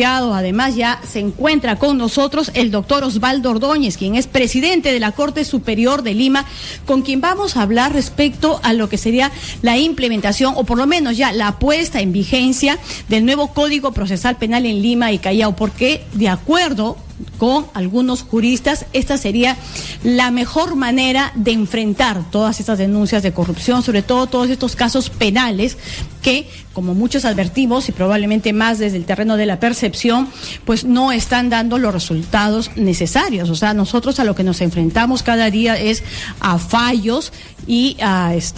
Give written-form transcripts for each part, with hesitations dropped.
Además, ya se encuentra con nosotros el doctor Osvaldo Ordóñez, quien es presidente de la Corte Superior de Lima, con quien vamos a hablar respecto a lo que sería la implementación, o por lo menos ya la puesta en vigencia del nuevo Código Procesal Penal en Lima y Callao, porque de acuerdo con algunos juristas, esta sería la mejor manera de enfrentar todas estas denuncias de corrupción, sobre todo todos estos casos penales que, como muchos advertimos y probablemente más desde el terreno de la percepción, pues no están dando los resultados necesarios. O sea, nosotros a lo que nos enfrentamos cada día es a fallos y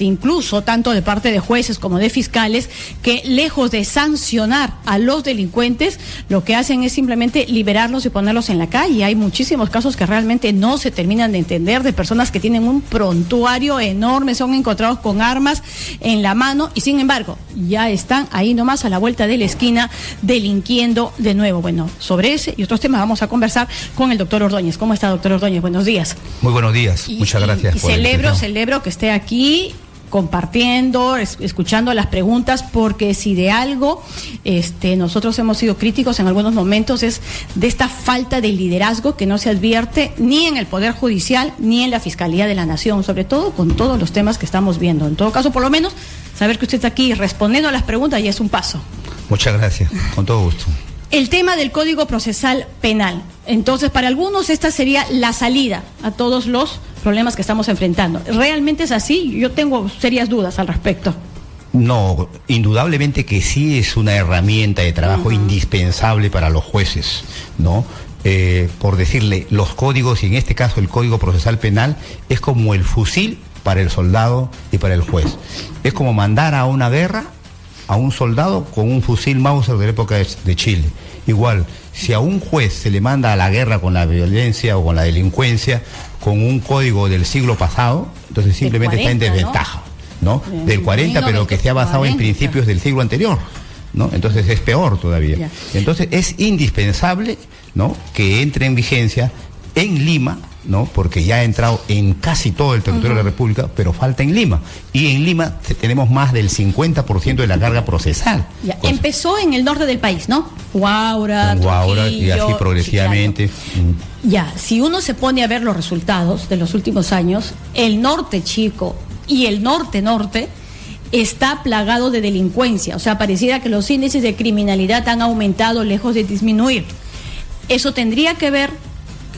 incluso tanto de parte de jueces como de fiscales que, lejos de sancionar a los delincuentes, lo que hacen es simplemente liberarlos y ponerlos en la calle. Hay muchísimos casos que realmente no se terminan de entender, de personas que tienen un prontuario enorme, son encontrados con armas en la mano y sin embargo ya están ahí nomás a la vuelta de la esquina delinquiendo de nuevo. Bueno, sobre ese y otros temas vamos a conversar con el doctor Ordóñez. ¿Cómo está, doctor Ordóñez? Buenos días. Muy buenos días, muchas gracias. Y celebro que esté aquí compartiendo, escuchando las preguntas, porque si de algo nosotros hemos sido críticos en algunos momentos es de esta falta de liderazgo que no se advierte ni en el Poder Judicial ni en la Fiscalía de la Nación, sobre todo con todos los temas que estamos viendo. En todo caso, por lo menos, saber que usted está aquí respondiendo a las preguntas ya es un paso. Muchas gracias, con todo gusto. El tema del Código Procesal Penal. Entonces, para algunos esta sería la salida a todos los problemas que estamos enfrentando. ¿Realmente es así? Yo tengo serias dudas al respecto. No, indudablemente que sí es una herramienta de trabajo indispensable para los jueces, ¿no? Por decirle, los códigos, y en este caso el Código Procesal Penal, es como el fusil para el soldado y para el juez. Es como mandar a una guerra a un soldado con un fusil Mauser de la época de Chile. Igual, si a un juez se le manda a la guerra con la violencia o con la delincuencia, con un código del siglo pasado, entonces simplemente 40, está en desventaja, ¿no? Del 40, pero que se ha basado en principios del siglo anterior, ¿no? Entonces es peor todavía. Ya. Entonces es indispensable, ¿no?, que entre en vigencia en Lima, ¿no?, porque ya ha entrado en casi todo el territorio de la República, pero falta en Lima. Y en Lima tenemos más del 50% de la carga procesal. Ya. Empezó en el norte del país, ¿no? Huaura, y así progresivamente. Ya, si uno se pone a ver los resultados de los últimos años, el norte chico y el norte está plagado de delincuencia. O sea, pareciera que los índices de criminalidad han aumentado lejos de disminuir. Eso tendría que ver,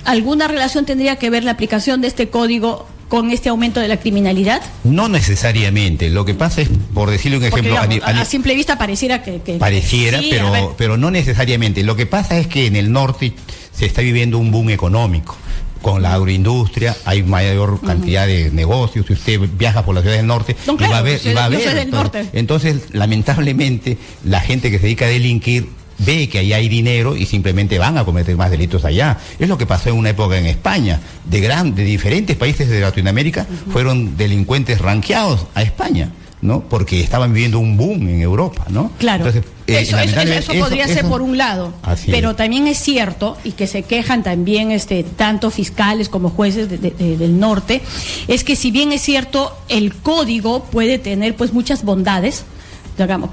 ¿alguna relación tendría que ver la aplicación de este código con este aumento de la criminalidad? No necesariamente. Lo que pasa es, por decirle un ejemplo... a simple vista pareciera que pareciera, sí, pero no necesariamente. Lo que pasa es que en el norte se está viviendo un boom económico. Con la agroindustria hay mayor cantidad de negocios. Si usted viaja por la ciudad del norte, no, claro, va a ver. Entonces, lamentablemente, la gente que se dedica a delinquir ve que allá hay dinero y simplemente van a cometer más delitos allá. Es lo que pasó en una época en España. De diferentes países de Latinoamérica fueron delincuentes ranqueados a España, ¿no? Porque estaban viviendo un boom en Europa, ¿no? Claro. Entonces, eso podría ser por un lado, pero también es cierto, y que se quejan también tanto fiscales como jueces del norte, es que si bien es cierto, el código puede tener pues muchas bondades,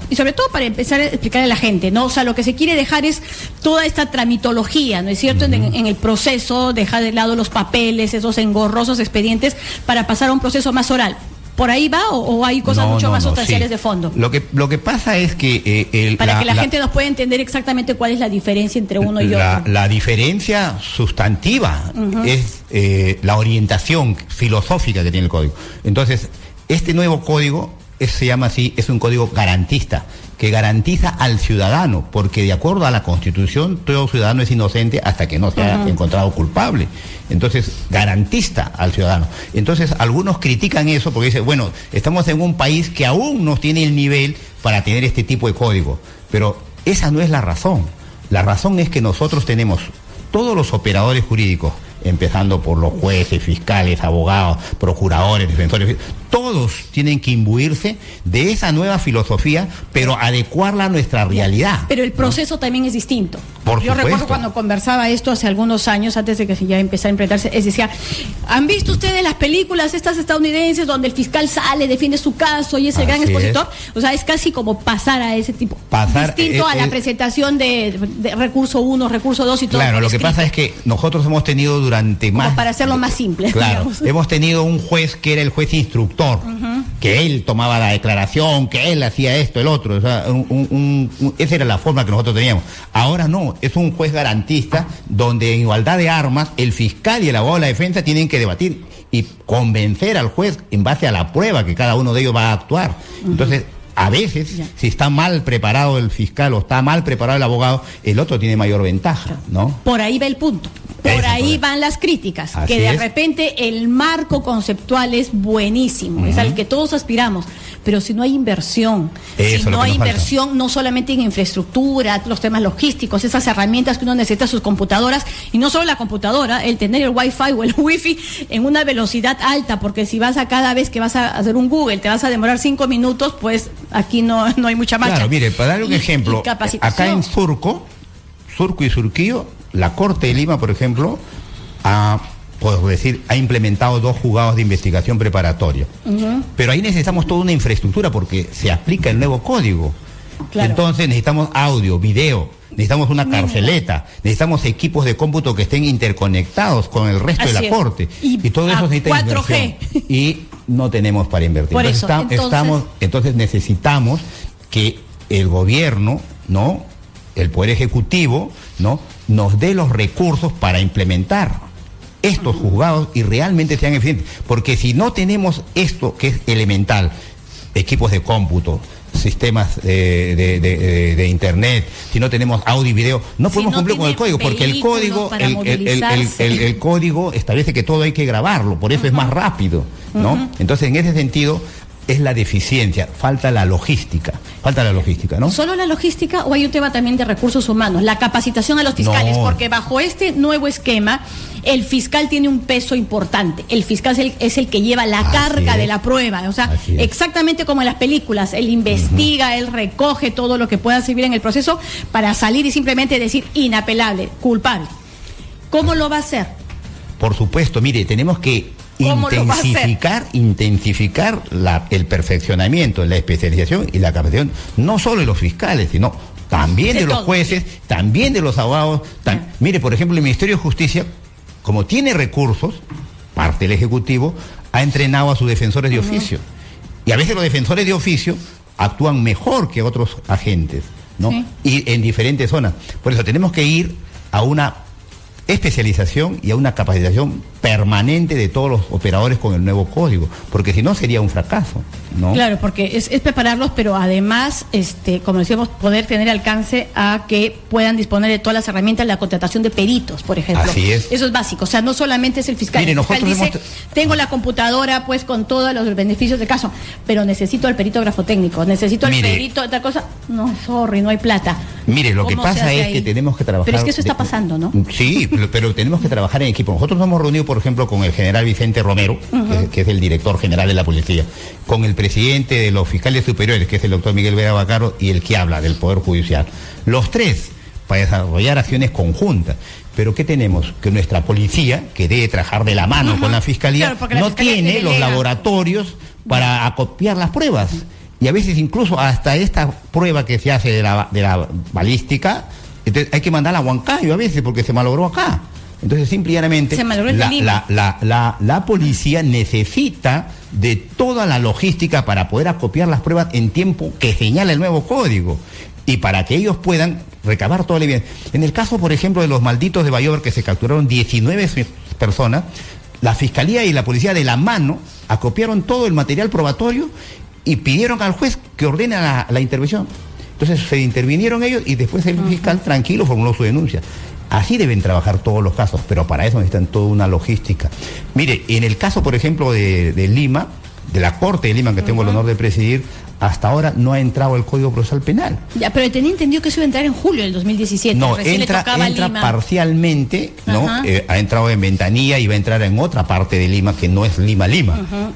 y sobre todo para empezar a explicarle a la gente, ¿no? O sea, lo que se quiere dejar es toda esta tramitología, ¿no es cierto? En el proceso, dejar de lado los papeles, esos engorrosos expedientes, para pasar a un proceso más oral. ¿Por ahí va o hay cosas mucho más sustanciales de fondo? Lo que pasa es que... para que la gente nos pueda entender exactamente cuál es la diferencia entre uno y otro. La diferencia sustantiva es la orientación filosófica que tiene el código. Entonces, este nuevo código se llama así, es un código garantista, que garantiza al ciudadano, porque de acuerdo a la Constitución, todo ciudadano es inocente hasta que no sea encontrado culpable. Entonces, garantista al ciudadano. Entonces, algunos critican eso porque dicen, bueno, estamos en un país que aún no tiene el nivel para tener este tipo de código. Pero esa no es la razón. La razón es que nosotros tenemos todos los operadores jurídicos, empezando por los jueces, fiscales, abogados, procuradores, defensores, todos tienen que imbuirse de esa nueva filosofía, pero adecuarla a nuestra realidad. Pero el proceso también es distinto. Por Yo supuesto. recuerdo cuando conversaba esto hace algunos años, antes de que se ya empezara a implementarse, es decir, ¿han visto ustedes las películas estas estadounidenses donde el fiscal sale, defiende su caso y es el gran expositor? O sea, es casi como pasar a ese tipo. Distinto a la presentación de recurso 1, recurso 2 y todo. Claro, lo que pasa es que nosotros hemos tenido durante como para hacerlo más simple. Claro, digamos. hemos tenido un juez que era el juez instructor, que él tomaba la declaración, que él hacía esto, el otro. O sea, esa era la forma que nosotros teníamos. Ahora no, es un juez garantista donde en igualdad de armas el fiscal y el abogado de la defensa tienen que debatir y convencer al juez en base a la prueba que cada uno de ellos va a actuar. Entonces, a veces, si está mal preparado el fiscal o está mal preparado el abogado, el otro tiene mayor ventaja, ¿no? Por ahí va el punto. Por ahí van las críticas, Así que de es. repente el marco conceptual es buenísimo, es al que todos aspiramos, pero si no hay inversión, Eso si es lo no que hay nos falta. inversión no solamente en infraestructura, los temas logísticos, esas herramientas que uno necesita, sus computadoras, y no solo la computadora, el tener el Wi-Fi o el Wi-Fi en una velocidad alta, porque si vas a cada vez que vas a hacer un Google, te vas a demorar 5 minutos, pues aquí no hay mucha marcha. Claro, mire, para darle un ejemplo, acá en Surco y Surquillo, la Corte de Lima, por ejemplo, ha implementado 2 juzgados de investigación preparatoria. Pero ahí necesitamos toda una infraestructura porque se aplica el nuevo código. Claro. Entonces necesitamos audio, video, necesitamos una carceleta, necesitamos equipos de cómputo que estén interconectados con el resto de la Corte. Y todo eso necesita 4G. inversión. Y no tenemos para invertir. Por Entonces necesitamos que el gobierno, ¿no?, el Poder Ejecutivo, ¿no?, nos dé los recursos para implementar estos juzgados y realmente sean eficientes. Porque si no tenemos esto que es elemental, equipos de cómputo, sistemas de internet, si no tenemos audio y video, no podemos cumplir con el código, porque el código establece que todo hay que grabarlo, por eso es más rápido, ¿no? Entonces, en ese sentido, es la deficiencia, falta la logística, ¿no? ¿Solo la logística o hay un tema también de recursos humanos? La capacitación a los fiscales, porque bajo este nuevo esquema, el fiscal tiene un peso importante. El fiscal es el que lleva la carga de la prueba, o sea, exactamente como en las películas, él investiga, él recoge todo lo que pueda servir en el proceso para salir y simplemente decir inapelable, culpable. ¿Cómo lo va a hacer? Por supuesto, mire, tenemos que intensificar el perfeccionamiento, la especialización y la capacitación, no solo de los fiscales, sino también de los jueces, también de los abogados. Mire, por ejemplo, el Ministerio de Justicia, como tiene recursos, parte del Ejecutivo, ha entrenado a sus defensores de oficio. Y a veces los defensores de oficio actúan mejor que otros agentes, ¿no? Y en diferentes zonas. Por eso tenemos que ir a una especialización y a una capacitación permanente de todos los operadores con el nuevo código, porque si no sería un fracaso, ¿no? Claro, porque es prepararlos, pero además, como decíamos, poder tener alcance a que puedan disponer de todas las herramientas, la contratación de peritos, por ejemplo. Así es. Eso es básico, o sea, no solamente es el fiscal. Mire, el fiscal dice, tengo la computadora pues con todos los beneficios de caso, pero necesito al perito grafotécnico, necesito al perito, otra cosa, no, sorry, no hay plata. Mire, lo que pasa es que tenemos que trabajar... Pero es que eso está pasando, ¿no? Sí, pero tenemos que trabajar en equipo. Nosotros nos hemos reunido, por ejemplo, con el general Vicente Romero, que es el director general de la policía, con el presidente de los fiscales superiores, que es el doctor Miguel Vera Bacaro, y el que habla del Poder Judicial. Los tres, para desarrollar acciones conjuntas. Pero ¿qué tenemos? Que nuestra policía, que debe trabajar de la mano con la fiscalía, no tiene los laboratorios para acopiar las pruebas. Y a veces incluso hasta esta prueba que se hace de la balística, entonces hay que mandarla a Huancayo a veces porque se malogró acá. Entonces simplemente la policía necesita de toda la logística para poder acopiar las pruebas en tiempo que señala el nuevo código y para que ellos puedan recabar toda la evidencia. En el caso, por ejemplo, de los malditos de Bayover, que se capturaron 19 personas, la fiscalía y la policía de la mano acopiaron todo el material probatorio y pidieron al juez que ordene la intervención. Entonces se intervinieron ellos y después el fiscal tranquilo formuló su denuncia. Así deben trabajar todos los casos, pero para eso necesitan toda una logística. Mire, en el caso, por ejemplo, de Lima, de la Corte de Lima, que tengo el honor de presidir, hasta ahora no ha entrado el Código Procesal Penal. Ya, pero tenía entendido que eso iba a entrar en julio del 2017. No, entra parcialmente, ¿no? Ha entrado en Ventanilla y va a entrar en otra parte de Lima que no es Lima,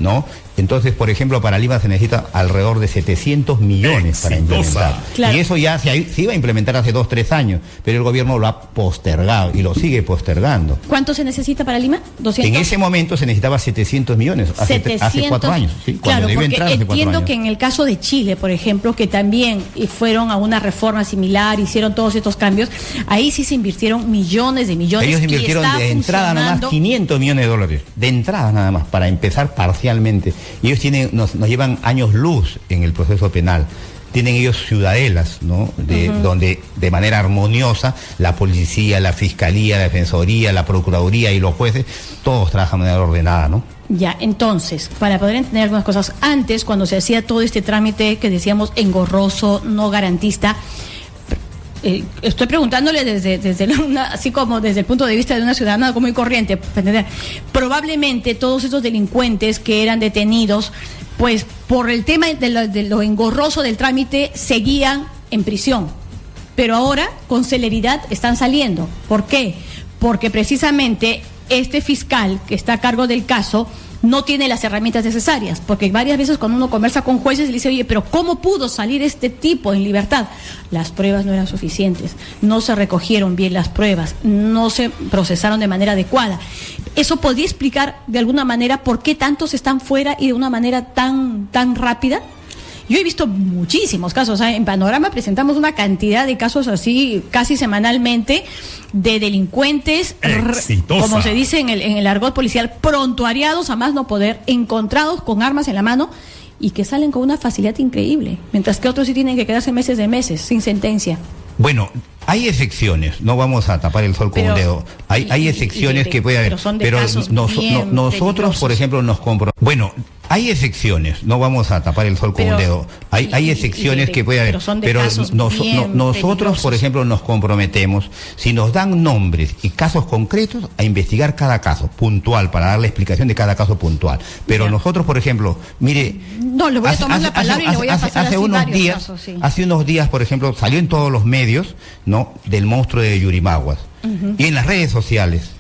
¿no? Entonces, por ejemplo, para Lima se necesita alrededor de 700 millones para implementar. Claro. Y eso ya se iba a implementar hace 2, 3 años, pero el gobierno lo ha postergado y lo sigue postergando. ¿Cuánto se necesita para Lima? 200. En ese momento se necesitaba 700 millones, hace 4 años. ¿Sí? Claro, porque entiendo que en el caso de Chile, por ejemplo, que también fueron a una reforma similar, hicieron todos estos cambios, ahí sí se invirtieron millones de millones. Ellos invirtieron de entrada nada más 500 millones de dólares, de entrada nada más, para empezar parcialmente. Y ellos nos llevan años luz en el proceso penal. Tienen ellos ciudadelas, ¿no? Donde de manera armoniosa la policía, la fiscalía, la defensoría, la procuraduría y los jueces, todos trabajan de manera ordenada, ¿no? Ya, entonces, para poder entender algunas cosas, antes, cuando se hacía todo este trámite que decíamos engorroso, no garantista, estoy preguntándole así como desde el punto de vista de una ciudadana común y corriente, probablemente todos estos delincuentes que eran detenidos, pues por el tema de lo engorroso del trámite, seguían en prisión. Pero ahora, con celeridad, están saliendo. ¿Por qué? Porque precisamente este fiscal que está a cargo del caso no tiene las herramientas necesarias, porque varias veces cuando uno conversa con jueces le dice, oye, pero ¿cómo pudo salir este tipo en libertad? Las pruebas no eran suficientes, no se recogieron bien las pruebas, no se procesaron de manera adecuada. ¿Eso podría explicar de alguna manera por qué tantos están fuera y de una manera tan rápida? Yo he visto muchísimos casos, en Panorama presentamos una cantidad de casos así casi semanalmente de delincuentes, como se dice en el argot policial, prontuariados a más no poder, encontrados con armas en la mano y que salen con una facilidad increíble, mientras que otros sí tienen que quedarse meses sin sentencia. Bueno, hay excepciones, no vamos a tapar el sol con un dedo. Hay excepciones que puede haber, pero nosotros, por ejemplo, nos comprometemos. Bueno, hay excepciones, no vamos a tapar el sol con un dedo. Hay excepciones que puede haber, pero nosotros, por ejemplo, nos comprometemos, si nos dan nombres y casos concretos, a investigar cada caso puntual, para dar la explicación de cada caso puntual. Pero nosotros, por ejemplo, mire... No, le voy a tomar la palabra y le voy a pasar hace unos días, por ejemplo, salió en todos los medios, ¿no?, del monstruo de Yurimaguas. Y en las redes sociales,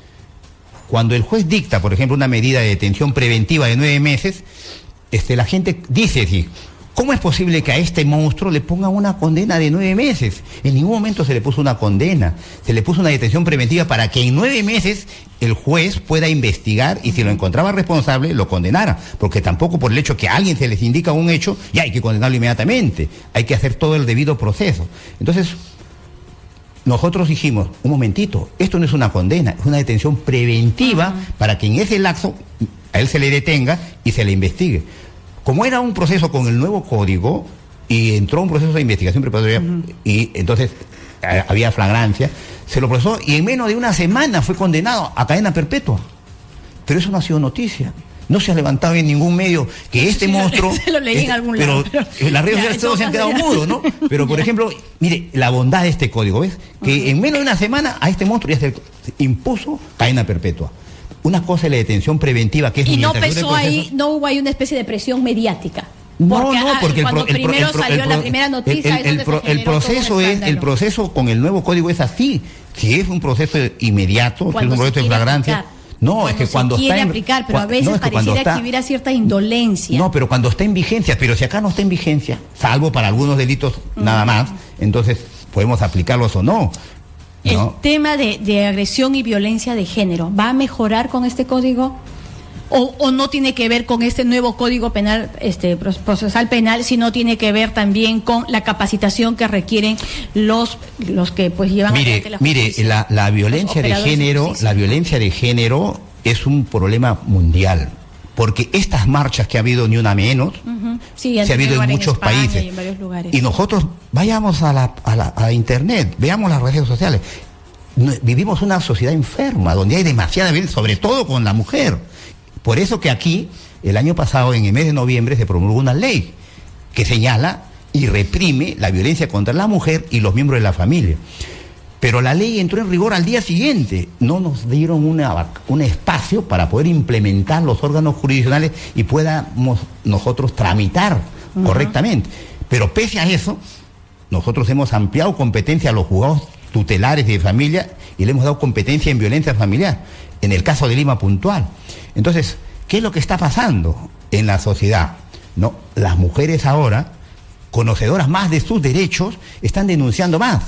cuando el juez dicta, por ejemplo, una medida de detención preventiva de 9 meses, la gente dice, sí, ¿cómo es posible que a este monstruo le pongan una condena de 9 meses? En ningún momento se le puso una condena, se le puso una detención preventiva para que en 9 meses el juez pueda investigar y si lo encontraba responsable, lo condenara. Porque tampoco por el hecho que a alguien se les indica un hecho, ya hay que condenarlo inmediatamente. Hay que hacer todo el debido proceso. Entonces, nosotros dijimos, un momentito, esto no es una condena, es una detención preventiva para que en ese lapso a él se le detenga y se le investigue. Como era un proceso con el nuevo código y entró un proceso de investigación preparatoria y entonces había flagrancia, se lo procesó y en menos de una semana fue condenado a cadena perpetua. Pero eso no ha sido noticia. No se ha levantado en ningún medio que este monstruo... Se lo leí en algún lado. Pero las redes sociales todos se han quedado mudos, ¿no? Pero, por ejemplo, mire, la bondad de este código, ¿ves? Que en menos de una semana a este monstruo ya se impuso cadena perpetua. Una cosa es la detención preventiva, que es... Y no pesó ahí, no hubo ahí una especie de presión mediática. Porque cuando primero salió la primera noticia, el proceso con el nuevo código es así. Si es un proceso inmediato, si es un proceso de flagrancia... No, es que cuando quiere aplicar, pero a veces pareciera que hubiera cierta indolencia. No, pero cuando está en vigencia, pero si acá no está en vigencia, salvo para algunos delitos nada más, entonces podemos aplicarlos o no. El tema de agresión y violencia de género, ¿va a mejorar con este código? ¿O no tiene que ver con este nuevo código penal, procesal penal, sino tiene que ver también con la capacitación que requieren los que pues llevan adelante la justicia? La violencia de género, es un problema mundial, porque estas marchas que ha habido ni una menos, se ha habido en muchos países. Y en varios lugares. Y nosotros vayamos a internet, veamos las redes sociales. Vivimos una sociedad enferma, donde hay demasiada violencia, sobre todo con la mujer. Por eso que aquí, el año pasado, en el mes de noviembre, se promulgó una ley que señala y reprime la violencia contra la mujer y los miembros de la familia. Pero la ley entró en rigor al día siguiente. No nos dieron un espacio para poder implementar los órganos jurisdiccionales y podamos nosotros tramitar correctamente. Pero pese a eso, nosotros hemos ampliado competencia a los juzgados tutelares de familia y le hemos dado competencia en violencia familiar, en el caso de Lima puntual. Entonces, ¿qué es lo que está pasando? en la sociedad, ¿no? Las mujeres ahora, conocedoras más de sus derechos, están denunciando más.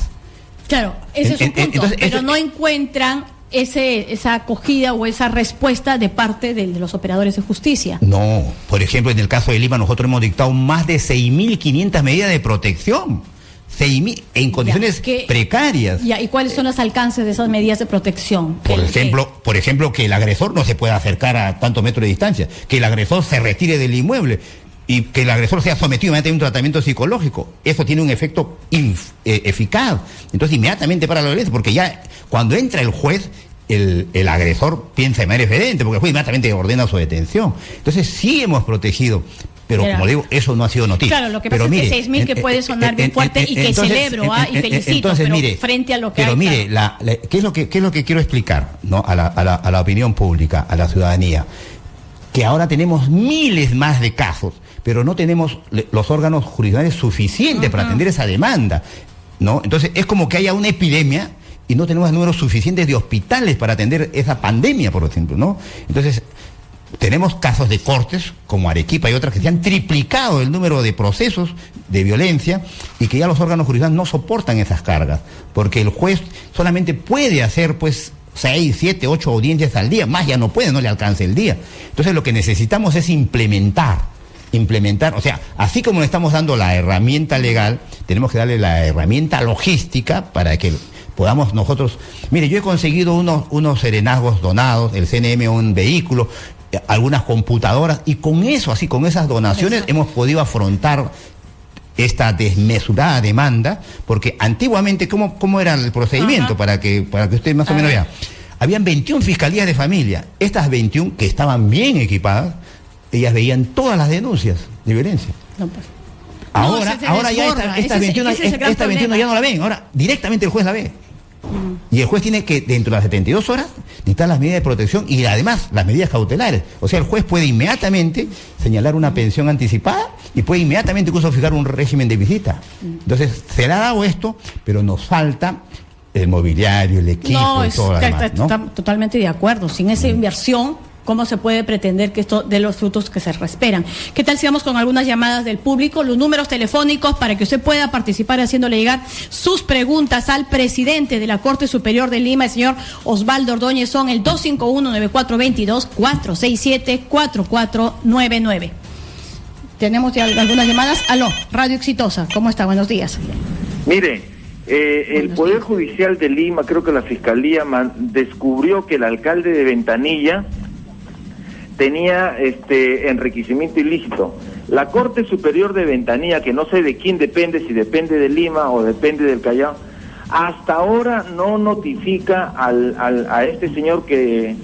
Claro, ese es un punto, entonces, pero no encuentran esa acogida o esa respuesta de parte de los operadores de justicia. No, por ejemplo, en el caso de Lima nosotros hemos dictado más de 6.500 medidas de protección, 6.000 en condiciones precarias. ¿Y cuáles son los alcances de esas medidas de protección? Por ejemplo, que el agresor no se pueda acercar a tantos metros de distancia, que el agresor se retire del inmueble y que el agresor sea sometido inmediatamente a un tratamiento psicológico. Eso tiene un efecto eficaz. Entonces, inmediatamente para la violencia, porque ya cuando entra el juez, el agresor piensa de manera diferente, porque el juez inmediatamente ordena su detención. Entonces, sí hemos protegido, pero como digo, eso no ha sido noticia. Claro, lo que pasa es que 6.000 que puede sonar bien fuerte y que celebro y felicito, pero mire, frente a lo que hay... Pero mire, ¿qué es lo que quiero explicar, ¿no? a la opinión pública, a la ciudadanía? Que ahora tenemos miles más de casos, pero no tenemos los órganos jurisdiccionales suficientes para atender esa demanda, ¿no? Entonces, es como que haya una epidemia y no tenemos números suficientes de hospitales para atender esa pandemia, por ejemplo, ¿no? Entonces, tenemos casos de cortes, como Arequipa y otras, que se han triplicado el número de procesos de violencia y que ya los órganos jurisdiccionales no soportan esas cargas, porque el juez solamente puede hacer, 6, 7, 8 audiencias al día, más ya no puede, no le alcanza el día. Entonces, lo que necesitamos es implementar, o sea, así como le estamos dando la herramienta legal, tenemos que darle la herramienta logística para que podamos nosotros... Mire, yo he conseguido unos serenazgos donados, el CNM un vehículo, algunas computadoras, y con eso, así, con esas donaciones, hemos podido afrontar esta desmesurada demanda, porque antiguamente, ¿cómo era el procedimiento? Para que usted más o menos vea. Habían 21 fiscalías de familia. Estas 21, que estaban bien equipadas, ellas veían todas las denuncias de violencia. No, pues. Ahora ya estas 21 ya no la ven, ahora directamente el juez la ve. Y el juez tiene que, dentro de las 72 horas, dictar las medidas de protección y además las medidas cautelares. O sea, el juez puede inmediatamente señalar una pensión anticipada y puede inmediatamente incluso fijar un régimen de visita. Entonces, se le ha dado esto, pero nos falta el mobiliario, el equipo y todo lo demás, ¿no? Totalmente de acuerdo. Sin esa inversión, ¿cómo se puede pretender que esto dé los frutos que se esperan? ¿Qué tal si vamos con algunas llamadas del público? Los números telefónicos para que usted pueda participar haciéndole llegar sus preguntas al presidente de la Corte Superior de Lima, el señor Osvaldo Ordóñez, son el 251-9422, 467-4499. Tenemos ya algunas llamadas. Aló, Radio Exitosa, ¿cómo está? Buenos días. Mire, el Poder Judicial de Lima, creo que la Fiscalía descubrió que el alcalde de Ventanilla tenía enriquecimiento ilícito. La Corte Superior de Ventanilla, que no sé de quién depende, si depende de Lima o depende del Callao, hasta ahora no notifica a este señor que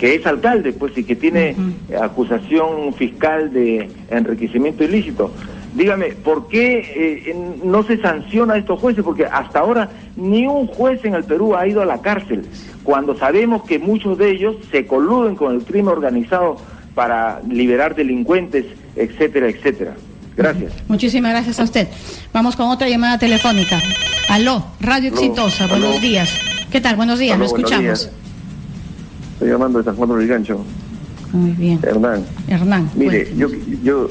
es alcalde, pues, y que tiene acusación fiscal de enriquecimiento ilícito. Dígame, ¿por qué no se sanciona a estos jueces? Porque hasta ahora ni un juez en el Perú ha ido a la cárcel, cuando sabemos que muchos de ellos se coluden con el crimen organizado para liberar delincuentes, etcétera, etcétera. Gracias. Muchísimas gracias a usted. Vamos con otra llamada telefónica. Aló, Radio Exitosa, buenos días. ¿Qué tal? Buenos días, lo escuchamos. Días. Estoy llamando de San Juan del Gancho. Muy bien. Hernán. Mire, yo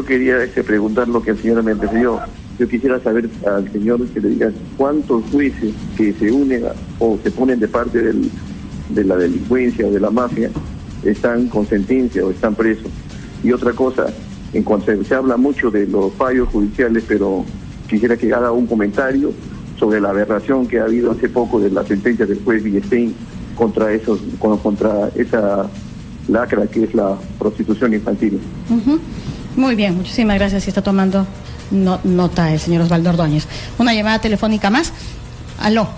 quería preguntar lo que el señor me antecedió. Yo quisiera saber al señor que le diga cuántos jueces que se unen o se ponen de parte de la delincuencia o de la mafia están con sentencia o están presos. Y otra cosa, en cuanto se habla mucho de los fallos judiciales, pero quisiera que haga un comentario sobre la aberración que ha habido hace poco de la sentencia del juez Villestein contra esa lacra que es la prostitución infantil. Muy bien, muchísimas gracias. Si está tomando nota el señor Osvaldo Ordóñez. Una llamada telefónica más. Aló,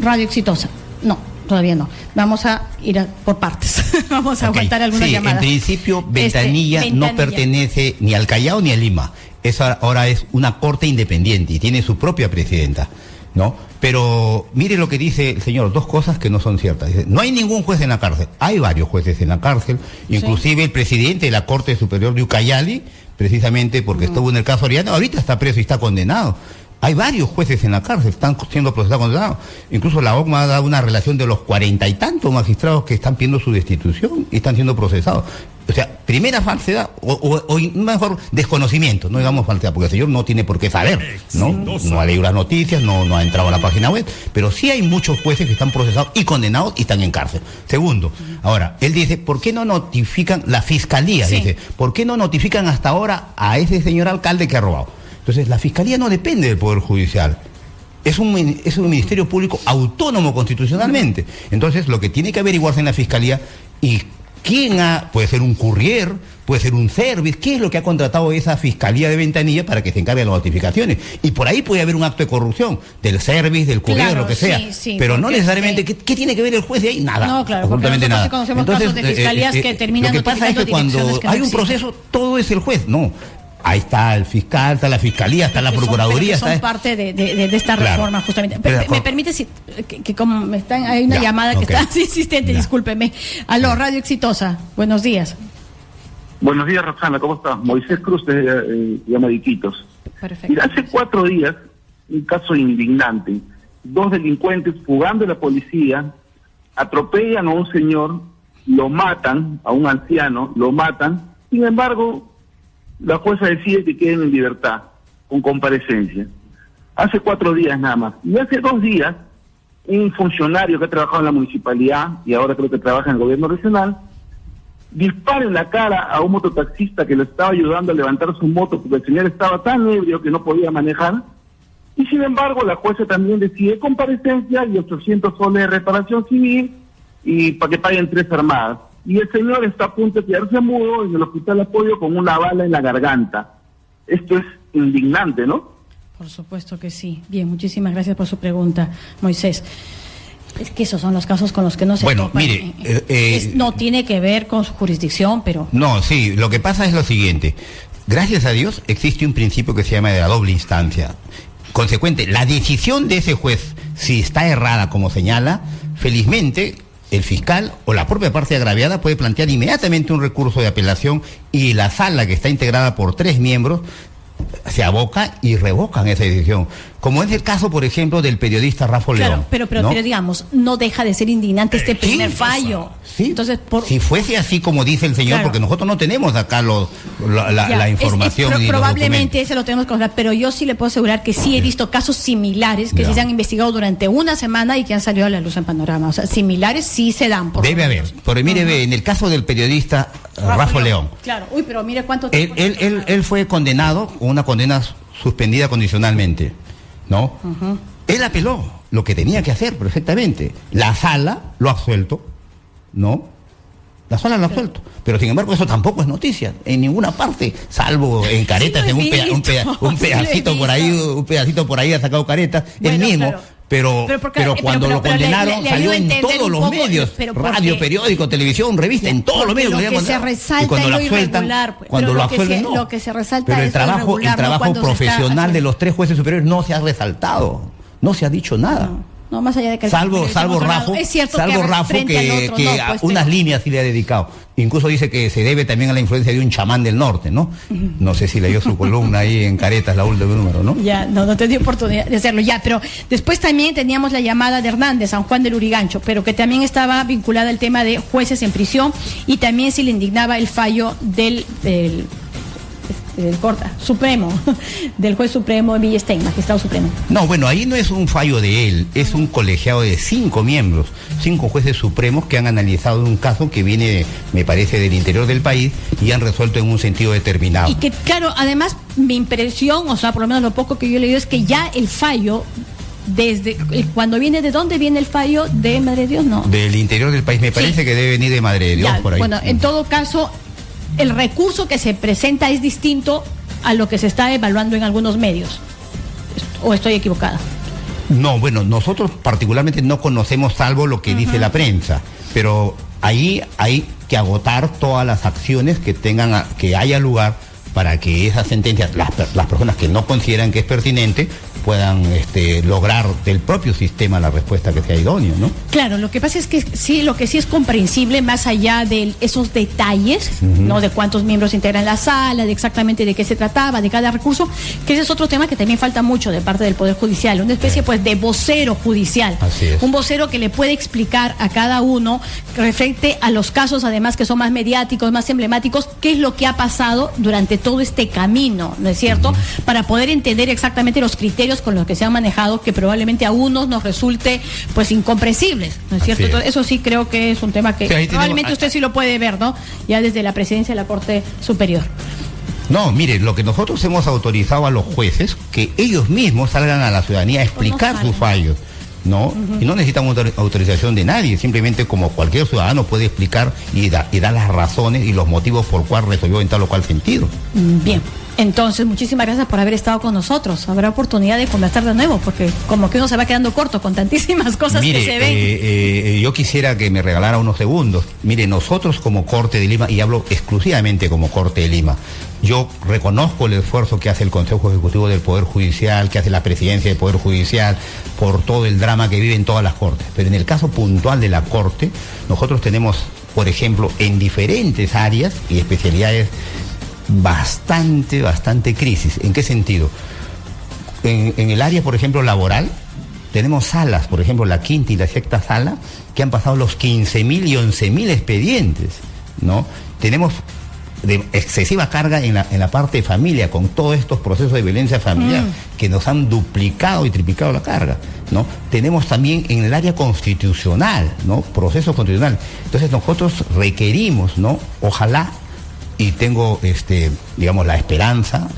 Radio Exitosa. No, todavía no. Vamos a ir por partes. Vamos a aguantar algunas llamadas. En principio, Ventanilla no pertenece ni al Callao ni a Lima. Esa ahora es una corte independiente y tiene su propia presidenta, ¿no? Pero mire lo que dice el señor, dos cosas que no son ciertas. Dice, no hay ningún juez en la cárcel. Hay varios jueces en la cárcel, inclusive el presidente de la Corte Superior de Ucayali, precisamente porque estuvo en el caso Oriana, ahorita está preso y está condenado. Hay varios jueces en la cárcel, están siendo procesados, condenados. Incluso la OCMA ha dado una relación de los 40 y tantos magistrados que están pidiendo su destitución y están siendo procesados. O sea, primera falsedad, o mejor, desconocimiento, no digamos falsedad, porque el señor no tiene por qué saber, ¿no? No ha leído las noticias, no ha entrado a la página web, pero sí hay muchos jueces que están procesados y condenados y están en cárcel. Segundo, ahora, él dice, ¿por qué no notifican, la fiscalía dice, ¿por qué no notifican hasta ahora a ese señor alcalde que ha robado? Entonces, la Fiscalía no depende del Poder Judicial. Es un ministerio público autónomo constitucionalmente. Entonces, lo que tiene que averiguarse en la Fiscalía, y puede ser un courier, puede ser un service, ¿qué es lo que ha contratado esa Fiscalía de Ventanilla para que se encargue de las notificaciones? Y por ahí puede haber un acto de corrupción, del service, del courier, lo que sea. Pero no necesariamente, ¿qué tiene que ver el juez de ahí? Nada. No, claro, absolutamente nada. Conocemos casos de fiscalías que terminan lo que pasa es que cuando hay un proceso, todo es el juez. No. Ahí está el fiscal, está la fiscalía, está la procuraduría. Son parte de esta reforma, justamente. ¿Me permite que como hay una llamada que está insistente, discúlpeme? Aló, Radio Exitosa, buenos días. Buenos días, Roxana, ¿cómo estás? Moisés Cruz de llama de Iquitos. Perfecto. Mira, hace 4 días, un caso indignante. 2 delincuentes fugando de la policía, atropellan a un señor, lo matan, a un anciano, lo matan, sin embargo, la jueza decide que queden en libertad, con comparecencia. Hace 4 días nada más. Y hace 2 días, un funcionario que ha trabajado en la municipalidad, y ahora creo que trabaja en el gobierno regional, dispara en la cara a un mototaxista que le estaba ayudando a levantar su moto, porque el señor estaba tan ebrio que no podía manejar, y sin embargo la jueza también decide comparecencia y 800 soles de reparación civil, y para que paguen 3 armadas. Y el señor está a punto de quedarse mudo en el hospital Apoyo con una bala en la garganta. Esto es indignante, ¿no? Por supuesto que sí. Bien, muchísimas gracias por su pregunta, Moisés. Es que esos son los casos con los que no se topan. Mire, no tiene que ver con su jurisdicción, pero... No, sí, lo que pasa es lo siguiente. Gracias a Dios existe un principio que se llama de la doble instancia. Consecuente, la decisión de ese juez, si está errada como señala, felizmente el fiscal o la propia parte agraviada puede plantear inmediatamente un recurso de apelación y la sala, que está integrada por 3 miembros, se aboca y revocan esa decisión. Como es el caso, por ejemplo, del periodista Rafa León. Pero digamos, no deja de ser indignante este primer fallo. Sí. Entonces, si fuese así como dice el señor, porque nosotros no tenemos acá la información. Probablemente ese lo tenemos que hablar, pero yo sí le puedo asegurar que sí he visto casos similares que sí se han investigado durante una semana y que han salido a la luz en Panorama. O sea, similares sí se dan. Debe haber. Pero mire, en el caso del periodista Rafa León. Claro. Uy, pero mire cuánto tiempo. Él fue condenado con una condena suspendida condicionalmente, ¿no? Él apeló lo que tenía que hacer perfectamente. La sala lo ha absuelto, ¿no? La sala lo ha absuelto. Pero sin embargo eso tampoco es noticia en ninguna parte, salvo en Caretas, en un pedacito por ahí ha sacado Caretas, él mismo. Pero cuando lo condenaron salió en todos los medios, radio, periódico, televisión, revista, en todos los medios. Lo que se resalta y cuando lo absueltan, no. Lo que se resalta pero el trabajo profesional de los 3 jueces superiores no se ha resaltado, no se ha dicho nada. No, más allá de que salvo Rafo, que unas líneas sí le ha dedicado. Incluso dice que se debe también a la influencia de un chamán del norte, ¿no? No sé si leyó su columna ahí en Caretas, la última número, ¿no? Ya, no te dio oportunidad de hacerlo, ya, pero después también teníamos la llamada de Hernández, San Juan del Urigancho, pero que también estaba vinculada al tema de jueces en prisión y también se le indignaba el fallo del Supremo, del juez supremo de Villestein, magistrado supremo. No, bueno, ahí no es un fallo de él, es un colegiado de 5 miembros, 5 jueces supremos que han analizado un caso que viene, me parece, del interior del país y han resuelto en un sentido determinado. Y que, claro, además, mi impresión, o sea, por lo menos lo poco que yo he leído, es que ya el fallo, cuando viene, ¿de dónde viene el fallo? ¿De Madre de Dios? No. Del interior del país, me parece que debe venir de Madre de Dios, ya, por ahí. Bueno, en todo caso, el recurso que se presenta es distinto a lo que se está evaluando en algunos medios. ¿O estoy equivocada? No, bueno, nosotros particularmente no conocemos salvo lo que dice la prensa, pero ahí hay que agotar todas las acciones que haya lugar para que esas sentencias, las personas que no consideran que es pertinente, puedan lograr del propio sistema la respuesta que sea idónea, ¿no? Claro, lo que pasa es que sí, lo que sí es comprensible, más allá de esos detalles, ¿no? De cuántos miembros integran la sala, de exactamente de qué se trataba, de cada recurso, que ese es otro tema que también falta mucho de parte del Poder Judicial, una especie pues de vocero judicial. Así es. Un vocero que le puede explicar a cada uno, referente a los casos además que son más mediáticos, más emblemáticos, qué es lo que ha pasado durante todo este camino, ¿no es cierto? Para poder entender exactamente los criterios con los que se han manejado, que probablemente a unos nos resulte pues incomprensibles, ¿no es cierto? Entonces, eso sí creo que es un tema que probablemente usted sí lo puede ver, ¿no? Ya desde la presidencia de la Corte Superior. No, mire, lo que nosotros hemos autorizado a los jueces, que ellos mismos salgan a la ciudadanía a explicar sus fallos, ¿no? Y no necesitan autorización de nadie, simplemente como cualquier ciudadano puede explicar y dar las razones y los motivos por cuál resolvió en tal o cual sentido. Bien. Entonces, muchísimas gracias por haber estado con nosotros. Habrá oportunidad de conversar de nuevo, porque como que uno se va quedando corto con tantísimas cosas que se ven. Yo quisiera que me regalara unos segundos. Mire, nosotros como Corte de Lima, y hablo exclusivamente como Corte de Lima, yo reconozco el esfuerzo que hace el Consejo Ejecutivo del Poder Judicial, que hace la Presidencia del Poder Judicial, por todo el drama que viven todas las Cortes. Pero en el caso puntual de la Corte, nosotros tenemos, por ejemplo, en diferentes áreas y especialidades, bastante crisis. ¿En qué sentido? En el área, por ejemplo, laboral, tenemos salas, por ejemplo, la quinta y la sexta sala, que han pasado los 15.000 y 11.000 expedientes, ¿no? Tenemos de excesiva carga en la parte de familia, con todos estos procesos de violencia familiar que nos han duplicado y triplicado la carga, ¿no? Tenemos también en el área constitucional, ¿no? Proceso constitucional. Entonces nosotros requerimos, ¿no? Ojalá, y tengo, digamos, la esperanza,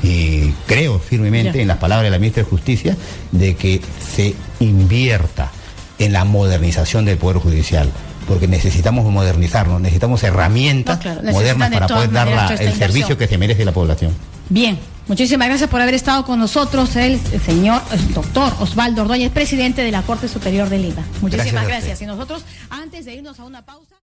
y creo firmemente en las palabras de la ministra de Justicia, de que se invierta en la modernización del Poder Judicial, porque necesitamos modernizarnos, necesitamos herramientas modernas para poder dar el servicio que se merece la población. Bien, muchísimas gracias por haber estado con nosotros, el doctor Osvaldo Ordóñez, presidente de la Corte Superior de Lima. Muchísimas gracias. Y nosotros, antes de irnos a una pausa...